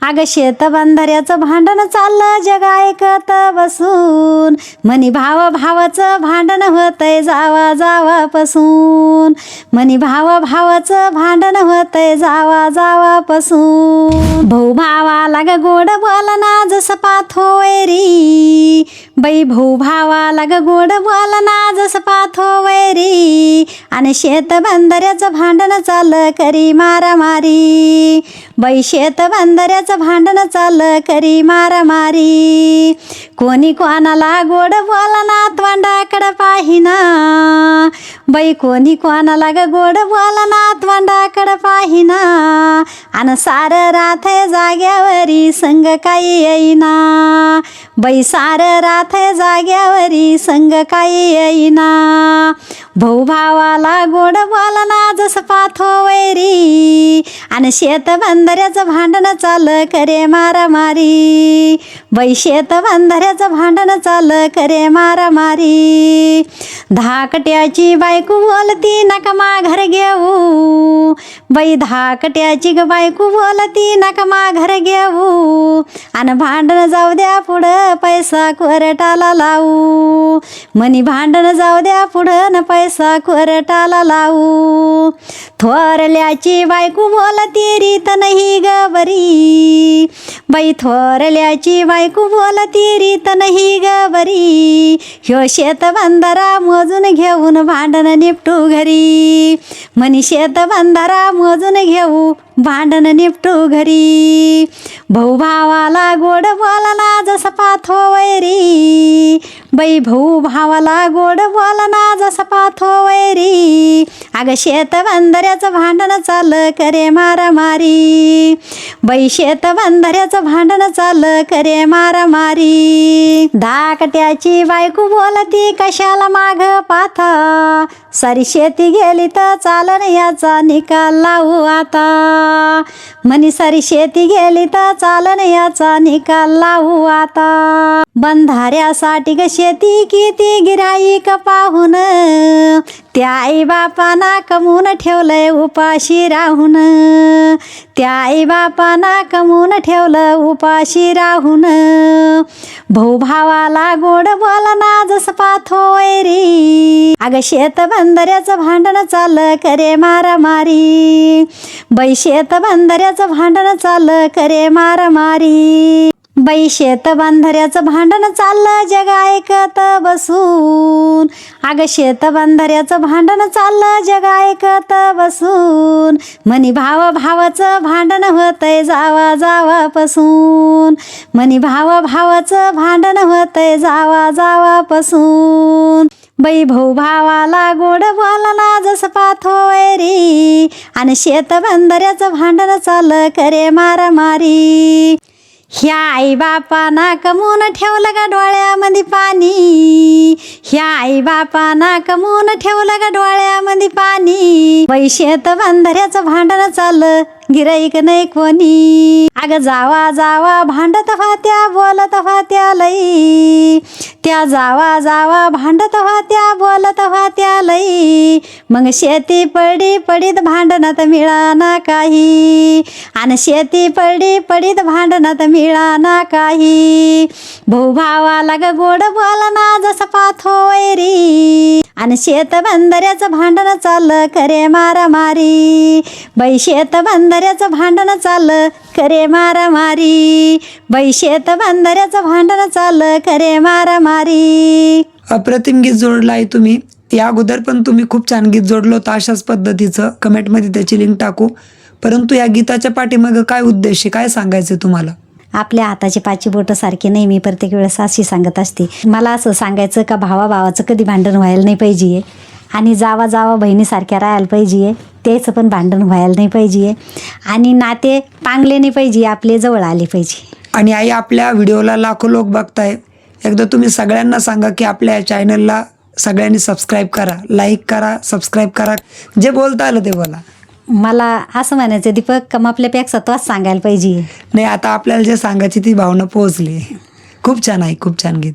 अगं शेत बंधाऱ्याचं भांडण चाललं जग ऐकत बसून, मनी भाव भावाचं भांडण होतंय जावा जावापासून, मनी भाव भावाचं भांडण होतंय जावा जावापासून. भाऊ भावाला ग गोड बोलना जसं पाथो वैरी, बाई भाऊ भावाला ग गोड बोलना जसं पाथो वैरी, आणि शेत बंधाऱ्याचं भांडण चाललं करी मारामारी, बाई शेत बंधाऱ्याचं भांडण चाललं करी मारामारी. कोणी कोणाला गोड बोलना तोंडाकडं पाहिना, बाई कोणी कोणाला ग गोड बोलना तोंडाकडं पाहिना, आणि सारं राहतंय जाग्यावरी संग काही येईना, बाई सारं राहतंय जाग्यावरी संग काही येईना. भाऊ भावाला गोड बोलना जसं पाथो वैरी, आणि शेत बंधाऱ्याचं भांडण चाललं करे मारामारी, बाई शेत बंधाऱ्याचं भांडण चाललं करे मारामारी. धाकट्याची बायको बोलती नका माघार घेऊ, बाई धाकट्याची ग बायको बोलती नका माघार घेऊ, आणि भांडण जाऊ द्या पुढं पैसा कोरटाला लावू, मनी भांडण जाऊ द्या पुढं न पैसा कोरटाला लावू. थोरल्याची बायको बोलती रीत नाही ग बरी, बाई थोरल्याची बायको बोलती रीत नाही ग बरी, ह्यो शेत बंधारा मोजून घेऊन भांडण निपटू घरी, मनी शेत बंधारा मोजून घेऊ भांडण निपटू घरी. भाऊ भावाला गोड बोलना जसं पाथो वैरी, बाई भाऊ भावाला गोड बोलना जसं पाथो वैरी, अगं शेत बंधाऱ्याचं भांडण चाललं करे मारामारी, बाई शेत बंधाऱ्याचं भांडण चाललं करे मारामारी. धाकट्याची बायको बोलती कशाला माग पाथा, सारी शेती गेली तर चालन याचा निकाल लावू आता, मनी सारी शेती गेली तर चालन याचा निकाल लावू आता. बंधाऱ्यासाठी ग शेती किती गिराईक पाहून, त्या आई बापाना कमवून ठेवलंय उपाशी राहून, त्या आई बापाना कमवून ठेवलं उपाशी राहून. भाऊ भावाला गोड बोलना जसं पाथो वैरी, अगं शेत बंधाऱ्याचं भांडण चाललं करे मारामारी, बाई शेत बंधाऱ्याचं भांडण चाललं करे मारामारी, बाई शेत बंधाऱ्याचं भांडण चाललं जग ऐकत बसून, अगं शेत बंधाऱ्याचं भांडण चाललं जग ऐकत बसून, मनी भाव भावाचं भांडण होतंय जावा जावापासून, मनी भाव भावाचं भांडण होतंय जावा जावापासून. बाई भाऊ भावाला गोड बोलना जसं पाथो वैरी, आणि शेत बंधाऱ्याचं भांडण चाललं करे मारामारी. ह्या आई बापाना कमवून ठेवलं ग डोळ्यामध्ये पाणी, ह्या आई बापाना कमवून ठेवलं ग डोळ्यामध्ये पाणी, बाई शेत बंधाऱ्याचं भांडण चाललं गिराईक नाही कोणी, अगं जावा जावा भांडत होत्या बोलत होत्या लई, त्या जावा जावा भांडत होत्या बोलत होत्या लई, मग शेती पडी पडीत भांडणात मिळाना काही, आणि शेती पडी पडीत भांडणात मिळाना काही. भाऊ भावाला ग गोड बोलना जसं पाथो वैरी, आणि शेत बंधाऱ्याचं भांडण चाललं करे मारामारी, बाई शेत बंधाऱ्याचं भांडण चाललं करे मारामारी, बाई शेत बंधाऱ्याचं भांडण चाललं करे मारामारी. अप्रतिम गीत जोडलं आहे तुम्ही. या अगोदर पण तुम्ही खूप छान गीत जोडलं होतं अशाच पद्धतीचं, कमेंटमध्ये त्याची लिंक टाकू. परंतु या गीताच्या पाठीमागं काय उद्देश आहे, काय सांगायचं तुम्हाला? आपल्या हाताची पाची बोटं सारखी नाही, मी प्रत्येक वेळेस अशी सांगत असते. मला असं सांगायचं का भावाभावाचं कधी भांडण व्हायला नाही पाहिजे, आणि जावा जावा बहिणीसारख्या राहायला पाहिजे, त्याचं पण भांडण व्हायला नाही पाहिजे, आणि नाते पांगले नाही पाहिजे, आपले जवळ आले पाहिजे. आणि आई आपल्या व्हिडिओला लाखो लोक बघताय, एकदा तुम्ही सगळ्यांना सांगा की आपल्या या चॅनलला सगळ्यांनी सबस्क्राईब करा, लाईक करा, सबस्क्राईब करा, जे बोलता आलं ते बोला. मला असं म्हणायचं दीपक कम आपल्यापेक्षा तोच सांगायला पाहिजे. नाही, आता आपल्याला जे सांगायची ती भावना पोहोचली. खूप छान आहे, खूप छान गीत.